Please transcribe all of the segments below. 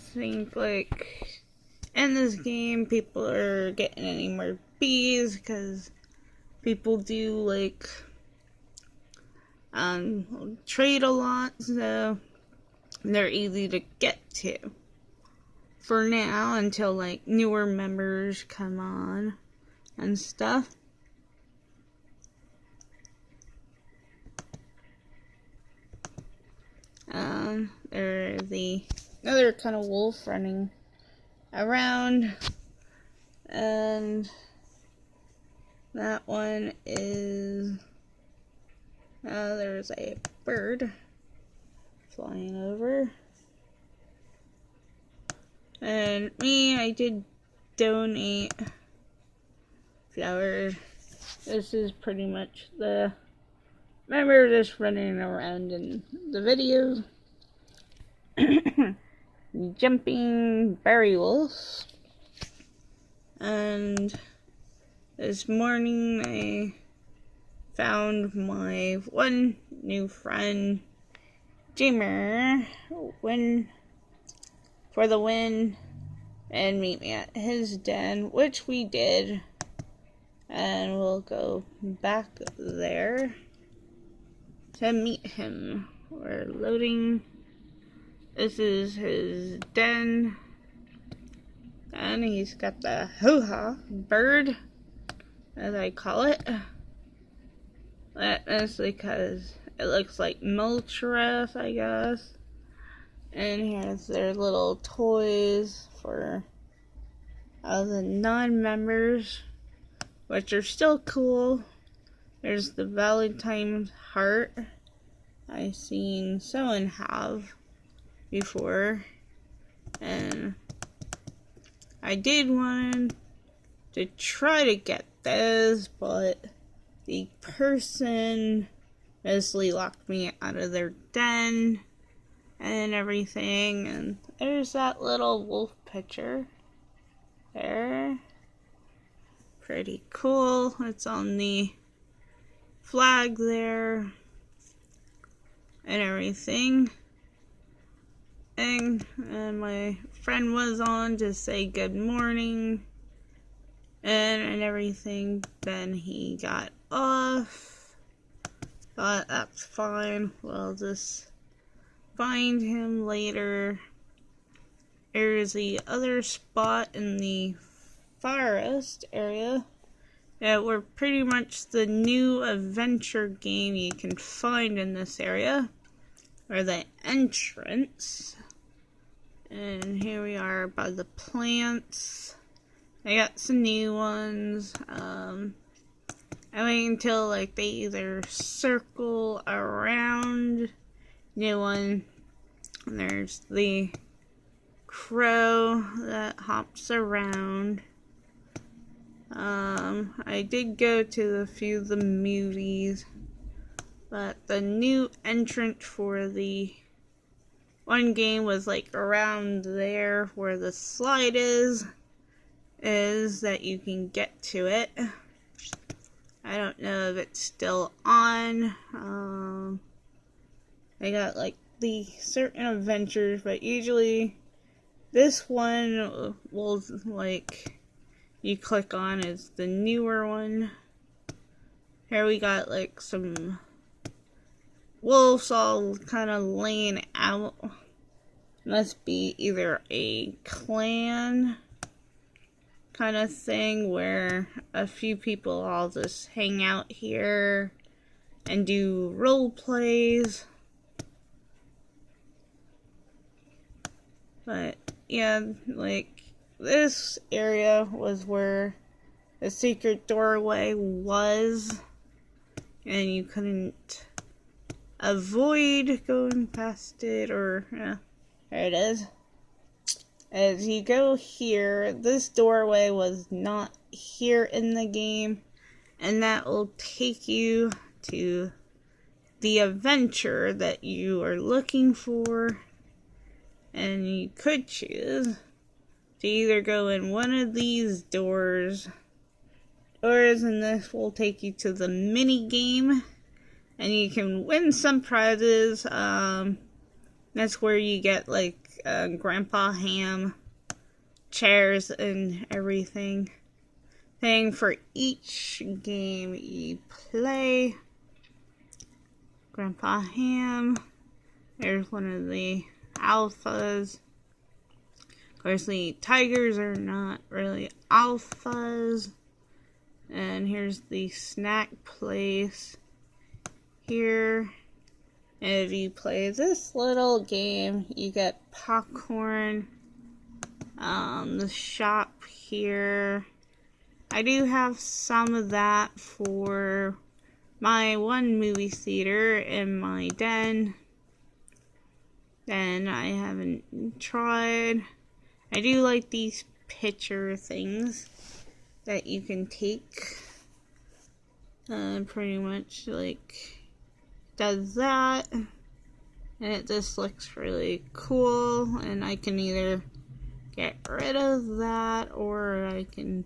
think like in this game people are getting any more bees because people do like trade a lot, so they're easy to get to for now until like newer members come on and stuff. There's another kind of wolf running around, and that one is there's a bird flying over. And me, I did donate flowers. This is pretty much the member just running around in the video. Jumping berry wolf. And this morning I found my one new friend, jammerforwin, for the win, and meet me at his den, which we did, and we'll go back there to meet him. We're loading. This is his den, and he's got the hoo-ha bird, as I call it. That is because it looks like Moltres, I guess. And here's their little toys for the non-members, which are still cool. There's the Valentine's heart I seen someone have before, and I did want to try to get this, but the person basically locked me out of their den and everything. And there's that little wolf picture there, pretty cool. It's on the flag there and everything. And my friend was on to say good morning and everything. Then he got off, but that's fine. We'll just find him later. There's the other spot in the forest area that were pretty much the new adventure game you can find in this area, or the entrance. And here we are by the plants. I got some new ones. I wait until like they either circle around. New one. And there's the crow that hops around. I did go to a few of the movies, but the new entrant for the one game was like around there where the slide is that you can get to it. I don't know if it's still on. I got like the certain adventures, but usually this one will like you click on is the newer one. Here we got like some wolves all kind of laying out. Must be either a clan kind of thing where a few people all just hang out here and do role plays. But yeah, like this area was where the secret doorway was, and you couldn't avoid going past it, or there it is. As you go here, this doorway was not here in the game, and that will take you to the adventure that you are looking for. And you could choose to either go in one of these doors, or in this will take you to the mini game, and you can win some prizes. That's where you get like Grandpa Ham chairs and everything. Thing for each game you play. Grandpa Ham. There's one of the alphas. Of course, the tigers are not really alphas. And here's the snack place here. And if you play this little game, you get popcorn. The shop here. I do have some of that for my one movie theater in my den. And I haven't tried. I do like these picture things that you can take. Pretty much like does that. And it just looks really cool. And I can either get rid of that or I can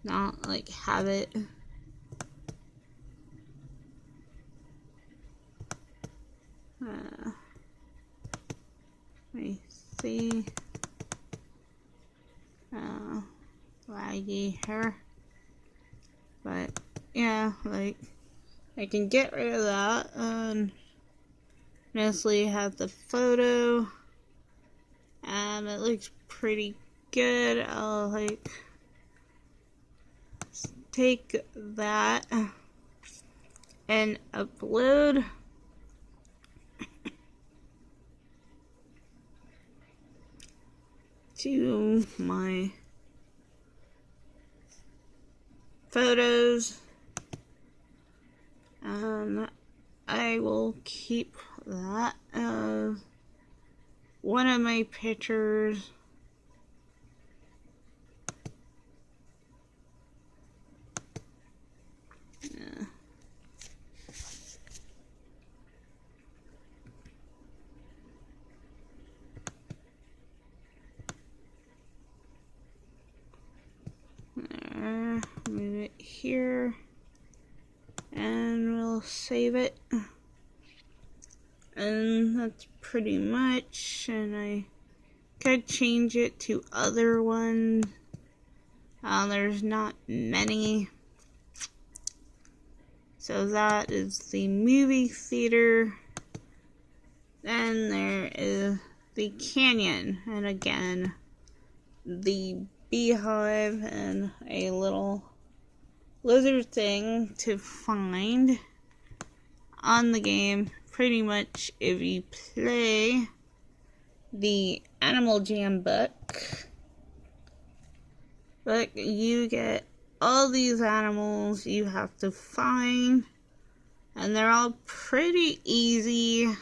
not like have it. Let me see. Laggy here. But yeah, like I can get rid of that and mostly have the photo. And it looks pretty good. I'll like take that and upload to my photos, and I will keep that as one of my pictures. Move it here and we'll save it, and that's pretty much. And I could change it to other ones. There's not many, so that is the movie theater. Then there is the canyon, and again the beehive and a little lizard thing to find on the game. Pretty much if you play the Animal Jam book, you get all these animals you have to find, and they're all pretty easy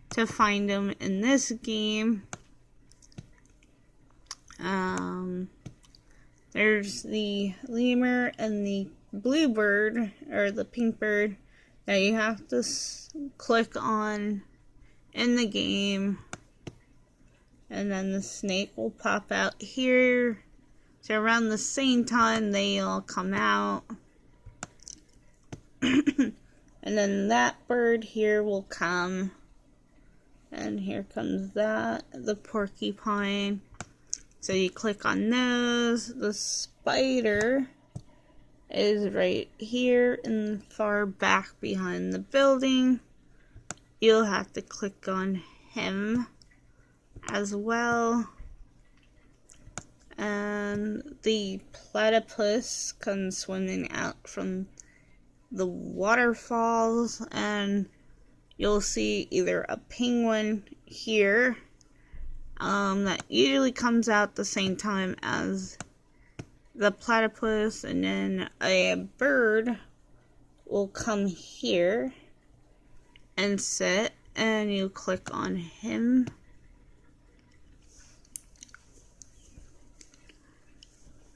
to find them in this game. There's the lemur and the bluebird, or the pink bird, that you have to click on in the game. And then the snake will pop out here. So around the same time they all come out. And then that bird here will come. And here comes that, the porcupine. So you click on those. The spider is right here in the far back behind the building. You'll have to click on him as well. And the platypus comes swimming out from the waterfalls, and you'll see either a penguin here that usually comes out the same time as the platypus, and then a bird will come here and sit, and you click on him.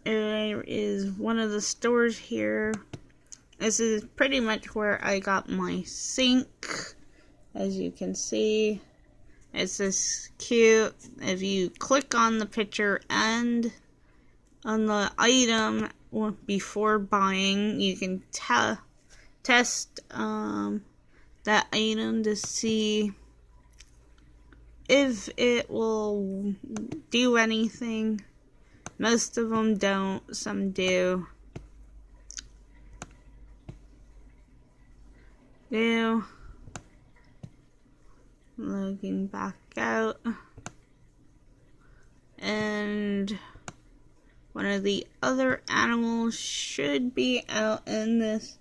There is one of the stores here. This is pretty much where I got my sink, as you can see. It's just cute. If you click on the picture and on the item before buying, you can test that item to see if it will do anything. Most of them don't, some do. Looking back out. And one of the other animals should be out in this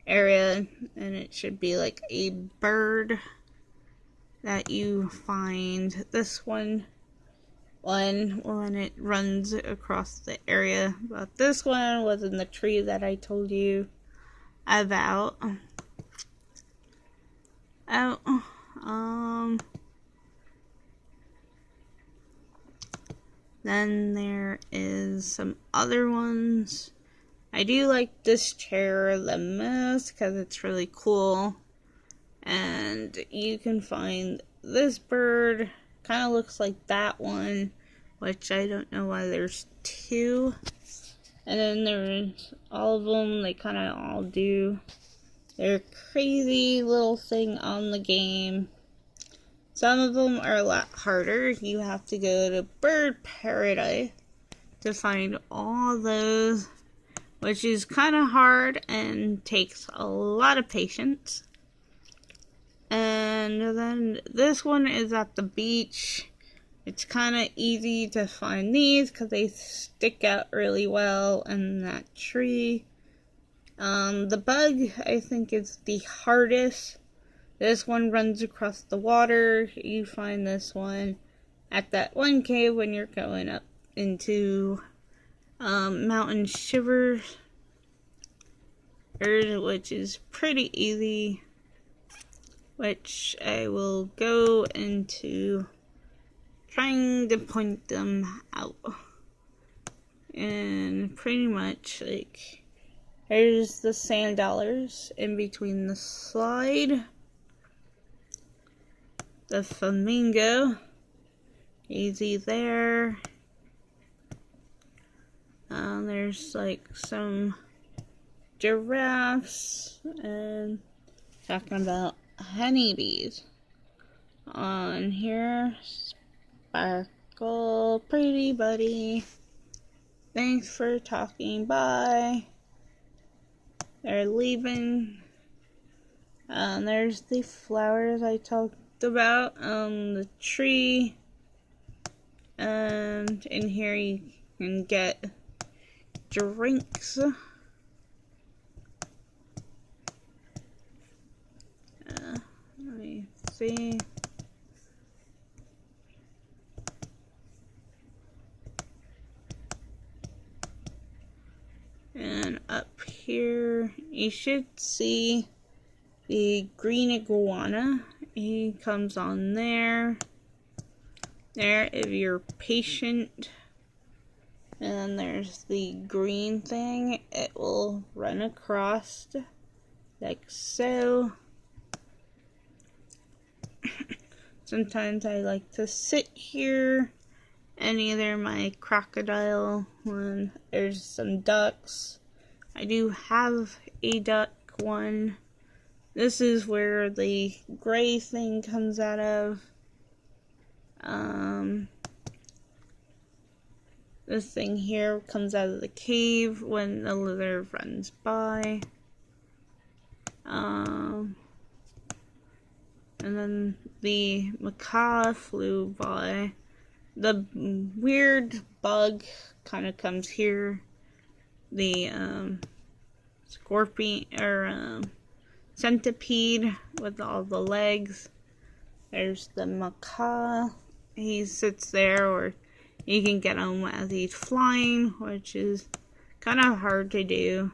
area, and it should be like a bird that you find. This one when it runs across the area, but this one was in the tree that I told you about. Then there is some other ones. I do like this chair the most because it's really cool. And you can find this bird. Kind of looks like that one, which I don't know why there's two. And then there's all of them. They kind of all do their crazy little thing on the game. Some of them are a lot harder. You have to go to Bird Paradise to find all those, which is kind of hard and takes a lot of patience. And then this one is at the beach. It's kind of easy to find these because they stick out really well in that tree. The bug, I think, is the hardest. This one runs across the water. You find this one at that one cave when you're going up into Mountain Shivers, which is pretty easy, which I will go into trying to point them out. And pretty much, like, here's the sand dollars in between the slide. The flamingo, easy there. There's like some giraffes and talking about honeybees on here. Sparkle, pretty buddy. Thanks for talking. Bye. They're leaving. There's the flowers I talked about, the tree, and in here you can get drinks. Let me see. And up here you should see the green iguana. He comes on there. There, if you're patient. And then there's the green thing. It will run across like so. Sometimes I like to sit here and either my crocodile when there's some ducks. I do have a duck one. This is where the gray thing comes out of. This thing here comes out of the cave when the lizard runs by. And then the macaw flew by. The weird bug kind of comes here. The scorpion or centipede with all the legs. There's the macaw. He sits there, or you can get him as he's flying, which is kind of hard to do.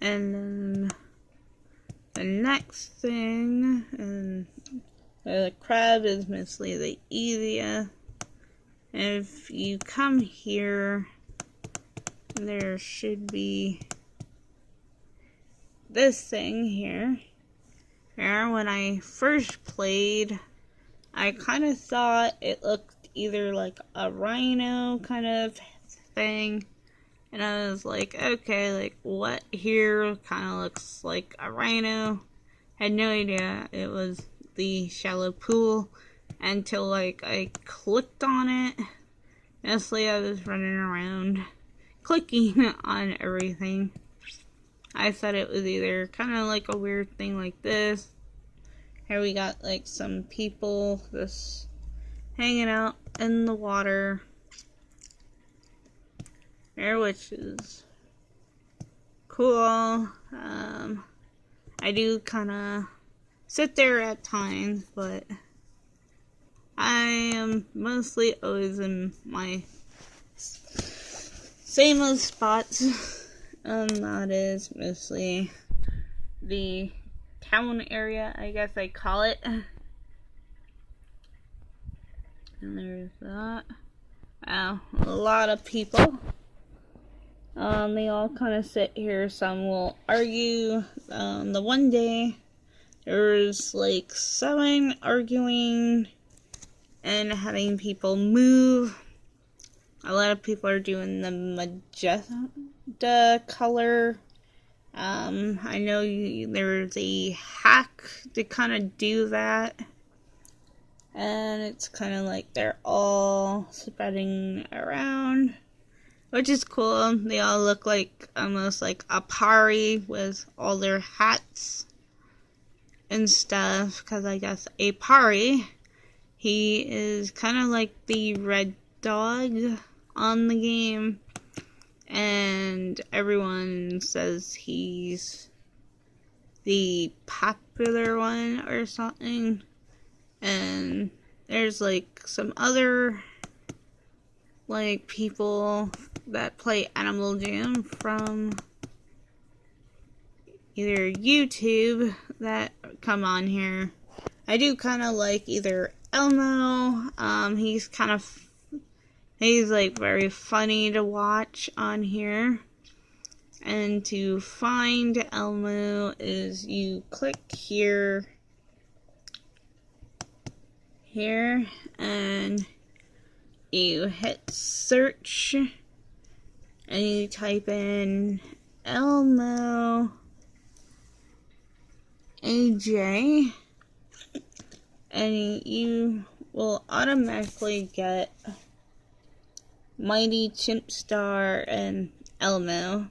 And then the next thing, and the crab is mostly the easiest. If you come here, there should be this thing here. When I first played, I kind of thought it looked either like a rhino kind of thing, And I was like, okay, like what here kind of looks like a rhino. Had no idea it was the shallow pool until like I clicked on it. Mostly I was running around clicking on everything. I thought it was either kind of like a weird thing like this. Here we got like some people just hanging out in the water. There, which is cool. I do kind of sit there at times, but I am mostly always in my same old spots. That is mostly the town area, I guess I call it. And there's that. Wow, a lot of people. They all kind of sit here. Some will argue. The one day, there was like 7 arguing and having people move. A lot of people are doing the magenta color. I know there's a hack to kind of do that. And it's kind of like they're all spreading around, which is cool. They all look like almost like a party with all their hats and stuff. Because I guess a party, he is kind of like the red dog on the game. And everyone says he's the popular one or something. And there's like some other like people that play Animal Jam from either YouTube that come on here. I do kind of like either Elmo. He's like very funny to watch on here. And to find Elmo is you click here, and you hit search, and you type in Elmo AJ, and you will automatically get Mighty Chimp Star and Elmo.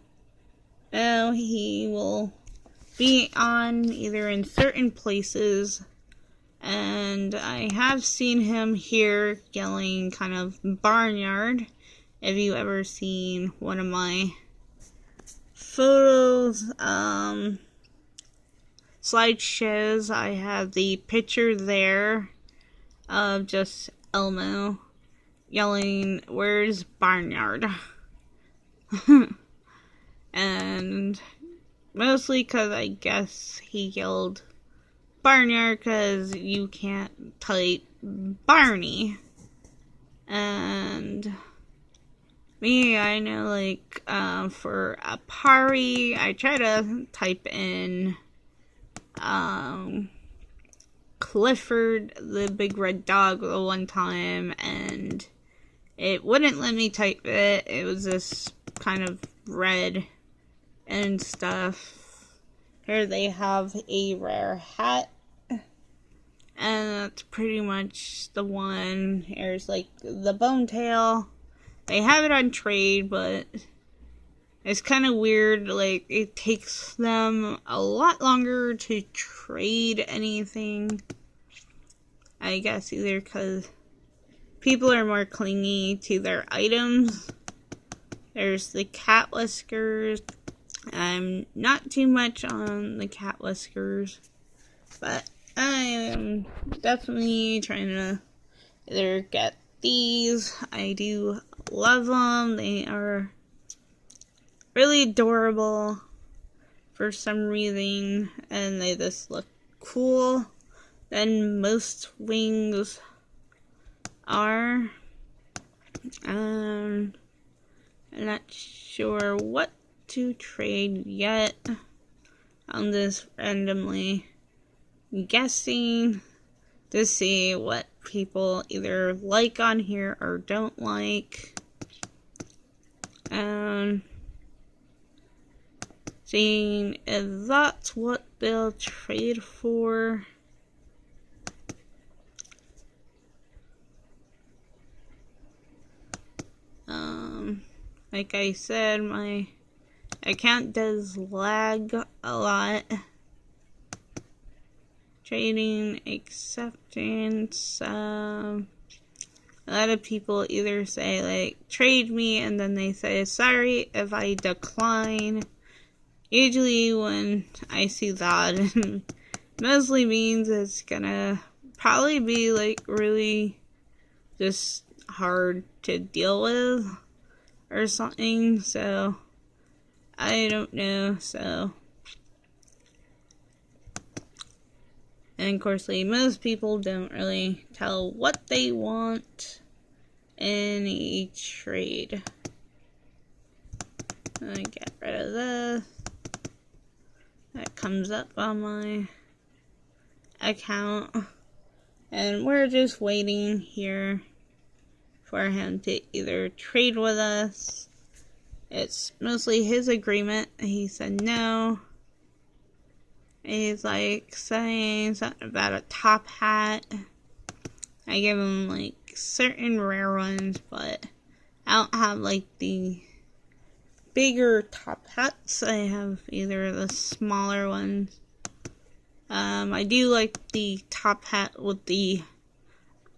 Now he will be on either in certain places, and I have seen him here yelling kind of barnyard. If you ever seen one of my photos, slideshows, I have the picture there of just Elmo yelling, "Where's barnyard?" And mostly because I guess he yelled barnyard because you can't type Barney. And me, I know like for a party, I try to type in Clifford the big red dog the one time, and it wouldn't let me type it. It was just kind of red and stuff. Here they have a rare hat, and that's pretty much the one. Here's like the bone tail. They have it on trade, but it's kind of weird. Like, it takes them a lot longer to trade anything. I guess either because people are more clingy to their items. There's the cat whiskers. I'm not too much on the cat whiskers, but I am definitely trying to either get these. I do love them. They are really adorable for some reason, and they just look cool than most wings are. I'm not sure what to trade yet. I'm just randomly guessing to see what people either like on here or don't like. seeing if that's what they'll trade for. Like I said, my account does lag a lot. Trading acceptance. A lot of people either say like trade me, and then they say sorry if I decline. Usually when I see that, it mostly means it's gonna probably be like really just hard to deal with or something, so I don't know. So, and of course, like, most people don't really tell what they want in a trade. I get rid of this. That comes up on my account, and we're just waiting here for him to either trade with us. It's mostly his agreement. He said no. He's like saying something about a top hat. I give him like certain rare ones, but I don't have like the bigger top hats. I have either the smaller ones. I do like the top hat with the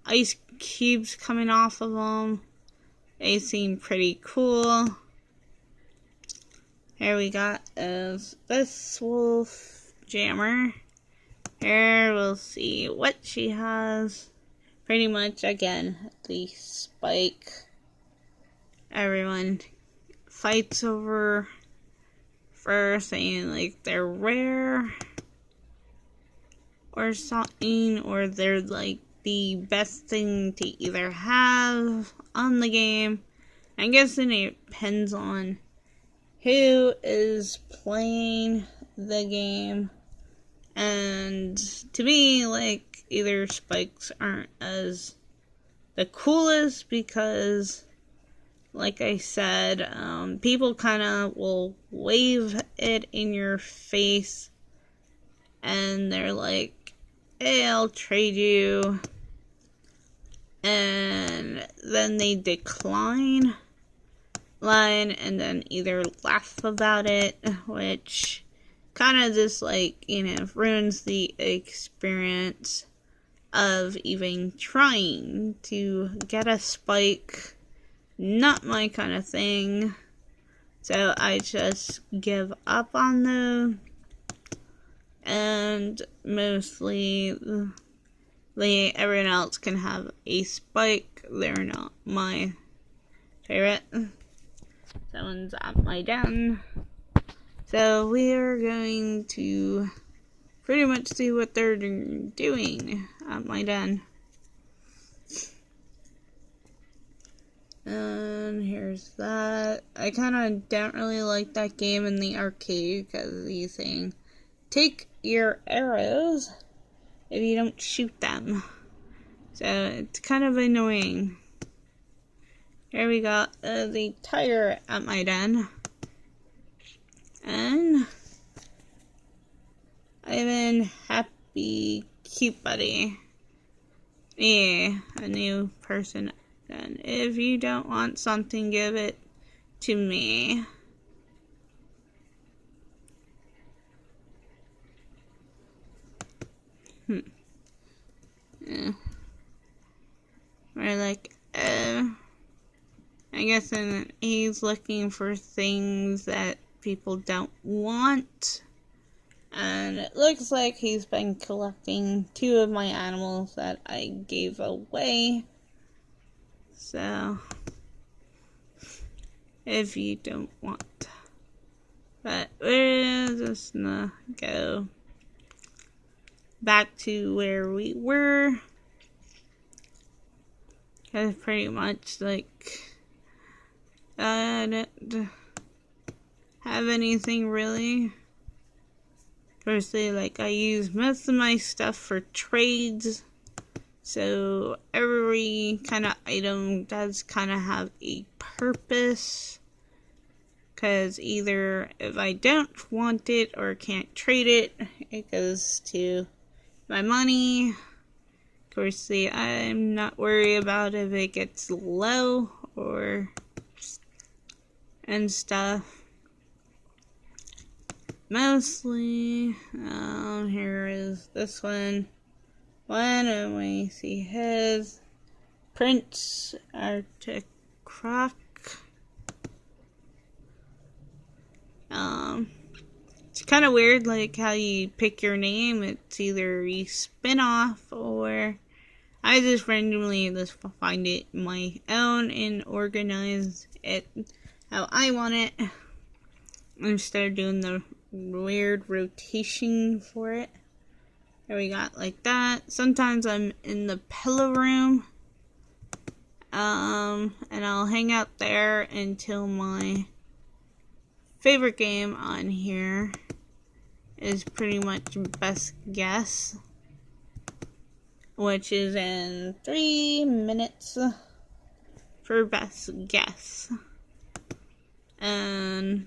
ice cubes coming off of them. They seem pretty cool. Here we got this wolf jammer. Here we'll see what she has. Pretty much again the spike. Everyone fights over for saying like they're rare or something, or they're like the best thing to either have on the game. I'm guessing it depends on who is playing the game. And to me, like, either spikes aren't as the coolest because, like I said, people kind of will wave it in your face and they're like, hey, I'll trade you. And then they decline line and then either laugh about it, which kind of just like, you know, ruins the experience of even trying to get a spike. Not my kind of thing. So I just give up on them. And mostly everyone else can have a spike. They're not my favorite. Someone's at my den. So we are going to pretty much see what they're doing at my den. And here's that. I kind of don't really like that game in the arcade because he's saying, take your arrows if you don't shoot them. So it's kind of annoying. Here we got the tiger at my den. And I'm in Happy Cute Buddy. Yeah, a new person. And if you don't want something, give it to me. Yeah. We're like, I guess he's looking for things that people don't want. And it looks like he's been collecting 2 of my animals that I gave away. So, if you don't want. But we're just gonna go back to where we were. Because pretty much, like, I don't have anything really. Firstly, like, I use most of my stuff for trades. So every kind of item does kind of have a purpose. because either if I don't want it or can't trade it, it goes to my money. Of course, I'm not worried about if it gets low or and stuff. Mostly, here is this one. And we see his Prince Arctic Croc. It's kind of weird, like how you pick your name. It's either you spin off or I just randomly just find it my own and organize it how I want it instead of doing the weird rotation for it. There we got like that. Sometimes I'm in the pillow room, and I'll hang out there until my favorite game on here is pretty much Best Guess, which is in 3 minutes for Best Guess. And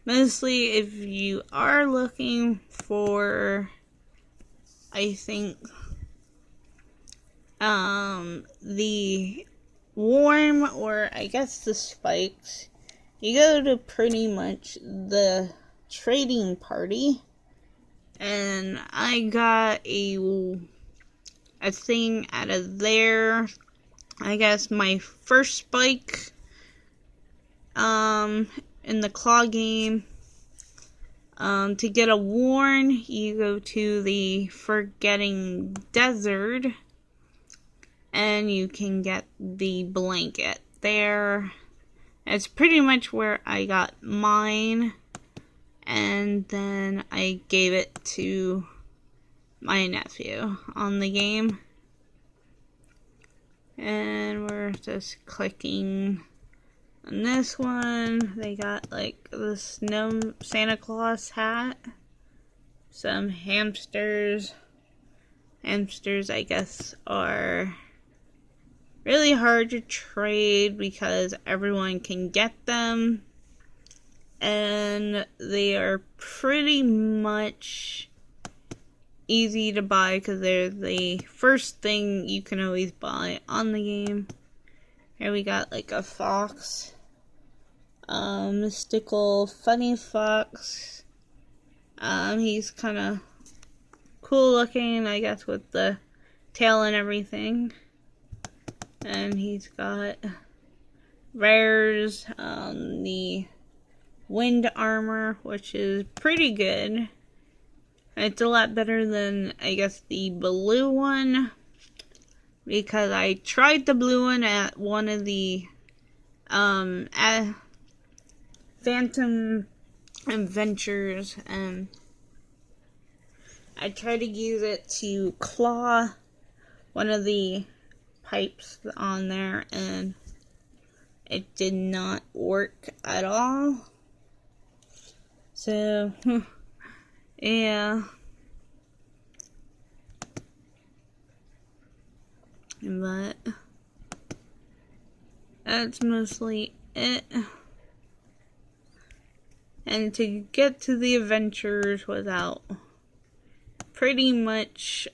mostly if you are looking for, I think, the warm, or I guess the spikes, you go to pretty much the trading party, and I got a thing out of there. I guess my first spike in the claw game, to get a warn, you go to the Forgetting Desert and you can get the blanket there. It's pretty much where I got mine, and then I gave it to my nephew on the game. And we're just clicking on this one. They got like the Santa Claus hat, some hamsters. Hamsters, I guess, are really hard to trade because everyone can get them, and they are pretty much easy to buy because they're the first thing you can always buy on the game. Here we got like a fox, mystical funny fox. He's kind of cool looking, I guess, with the tail and everything. And he's got rares, the wind armor, which is pretty good. It's a lot better than, I guess, the blue one, because I tried the blue one at one of the Phantom Adventures, and I tried to use it to claw one of the pipes on there, and it did not work at all. So yeah, but that's mostly it. And to get to the adventures without pretty much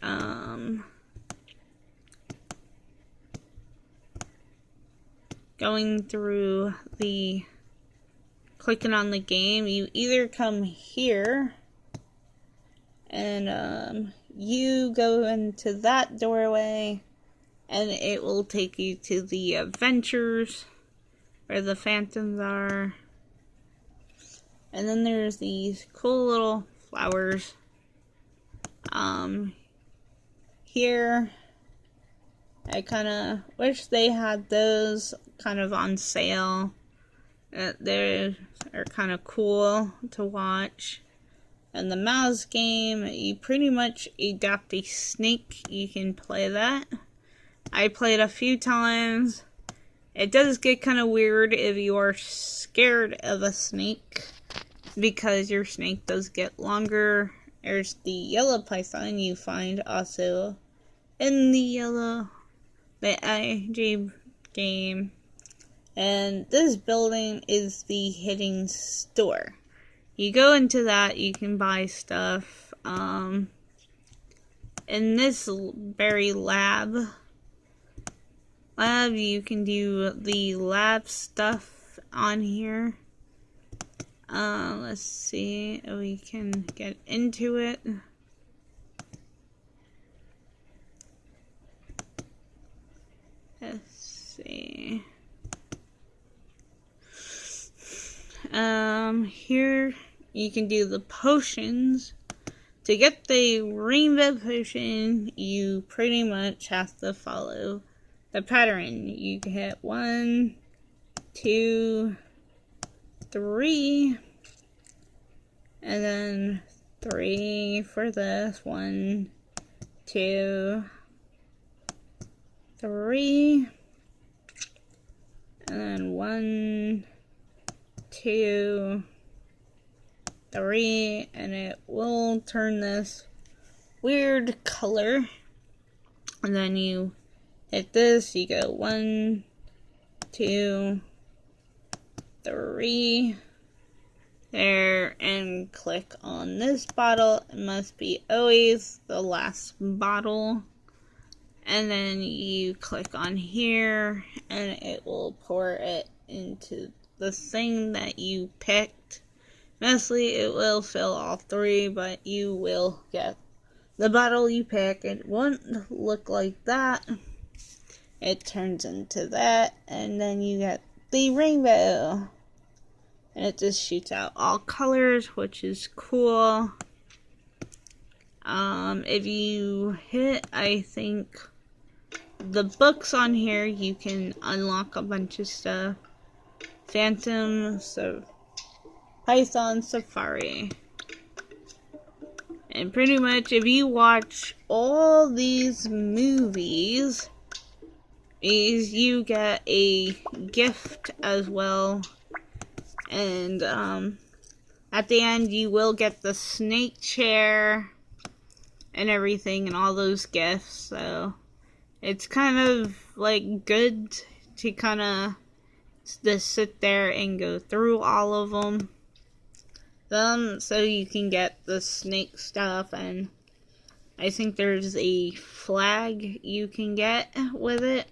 going through the clicking on the game, you either come here and you go into that doorway and it will take you to the adventures where the phantoms are. And then there's these cool little flowers here. I kind of wish they had those kind of on sale. They are kind of cool to watch. And the mouse game, you pretty much adopt a snake. You can play that. I played a few times. It does get kind of weird if you are scared of a snake, because your snake does get longer. There's the yellow python you find also in the IG game. And this building is the hidden store. You go into that, you can buy stuff. In this berry lab, you can do the lab stuff on here. Let's see if we can get into it. Let's see. Here you can do the potions. To get the rainbow potion, you pretty much have to follow the pattern. You can hit 1, 2, 3, and then 3 for this. 1, 2, 3, and then 1, 2, 3, and it will turn this weird color. And then you hit this, you go 1, 2, 3, there, and click on this bottle. It must be always the last bottle. And then you click on here, and it will pour it into the thing that you picked. Mostly it will fill all 3, but you will get the bottle you pick. It won't look like that. It turns into that, and then you get the rainbow. And it just shoots out all colors, which is cool. If you hit, I think, the books on here, you can unlock a bunch of stuff. Phantom, so Python Safari. And pretty much if you watch all these movies, you get a gift as well. And at the end you will get the snake chair and everything and all those gifts. So it's kind of like good to kind of just sit there and go through all of them. So you can get the snake stuff, and I think there's a flag you can get with it.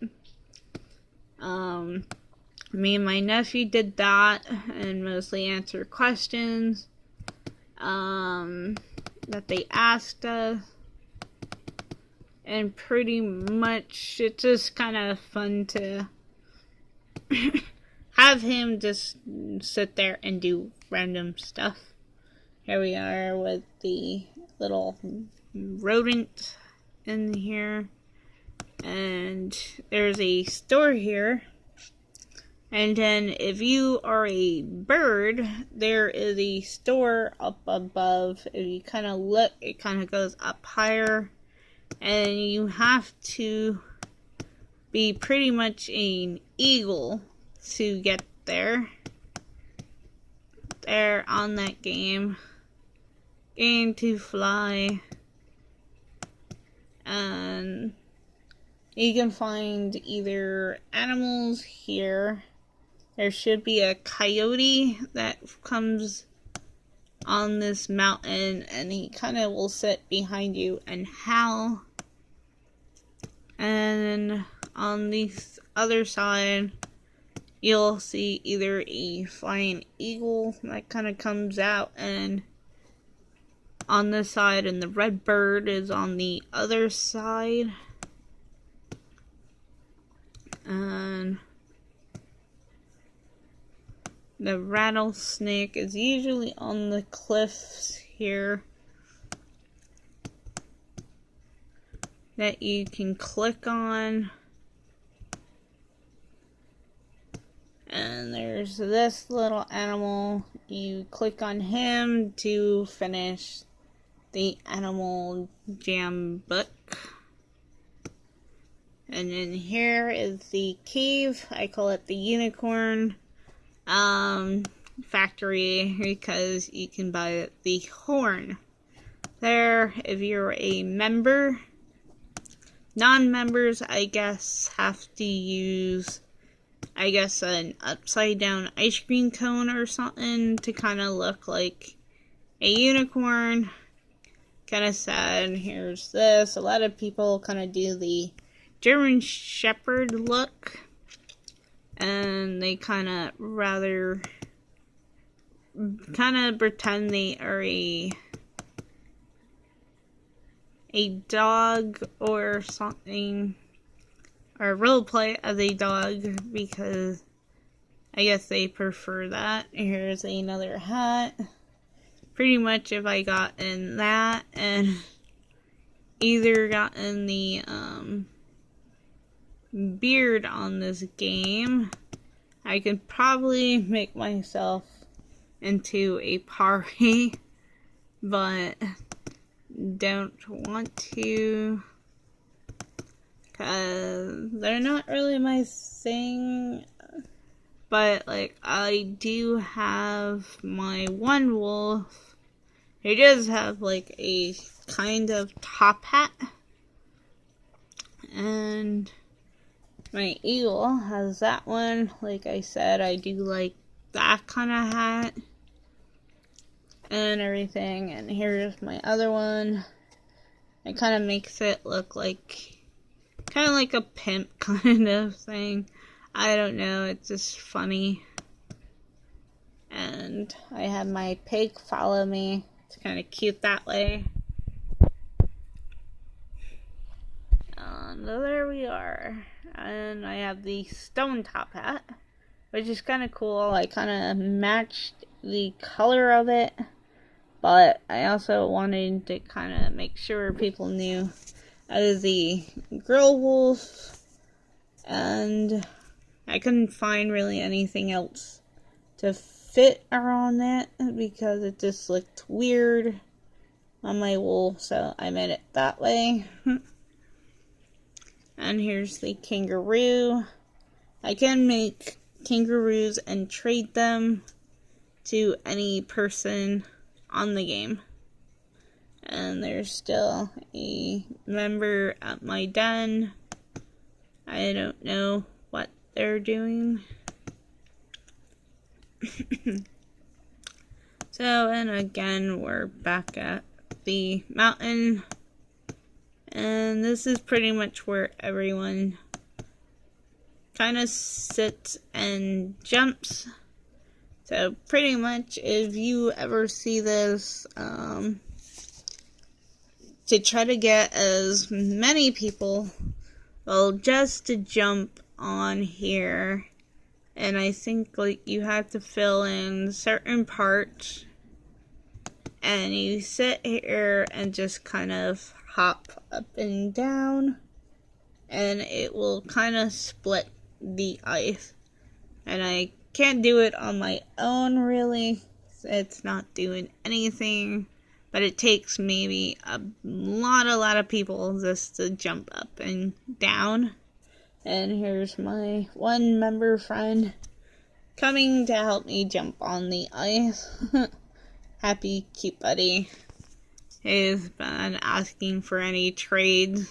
Me and my nephew did that and mostly answered questions that they asked us. And pretty much it's just kind of fun to have him just sit there and do random stuff. Here we are with the little rodent in here. And there's a store here. And then if you are a bird, there is a store up above. If you kind of look, it kind of goes up higher. And you have to be pretty much an eagle to get there. There on that game. Game to fly. And you can find either animals here. There should be a coyote that comes on this mountain, and he kind of will sit behind you and howl. And on the other side, you'll see either a flying eagle that kind of comes out, and on this side, and the red bird is on the other side. And the rattlesnake is usually on the cliffs here that you can click on. And there's this little animal. You click on him to finish the Animal Jam book. And then here is the cave. I call it the unicorn factory because you can buy the horn there if you're a member. Non-members, I guess, have to use I guess, an upside down ice cream cone or something to kind of look like a unicorn. Kind of sad. Here's this. A lot of people kind of do the German Shepherd look. And they kind of pretend they are a dog or something, or roleplay as a dog, because I guess they prefer that. Here's another hat. Pretty much if I got in that and either gotten the beard on this game, I could probably make myself into a party, but don't want to, because they're not really my thing. But like, I do have my one wolf who does have like a kind of top hat, and my eagle has that one. Like I said, I do like that kind of hat and everything. And here's my other one. It kind of makes it look like kind of like a pimp kind of thing. I don't know, it's just funny. And I have my pig follow me. It's kind of cute that way. And there we are. And I have the stone top hat, which is kind of cool. I kind of matched the color of it, but I also wanted to kind of make sure people knew I was the girl wolf, and I couldn't find really anything else to fit around that because it just looked weird on my wool, so I made it that way. And here's the kangaroo. I can make kangaroos and trade them to any person on the game. And there's still a member at my den. I don't know what they're doing. So, and again, we're back at the mountain. And this is pretty much where everyone kind of sits and jumps. So pretty much if you ever see this, to try to get as many people, well, just to jump on here. And I think like you have to fill in certain parts, and you sit here and just kind of hop up and down, and it will kind of split the ice. And I can't do it on my own really. It's not doing anything, but it takes maybe a lot of people just to jump up and down. And here's my one member friend coming to help me jump on the ice. Happy cute buddy. He's been asking for any trades.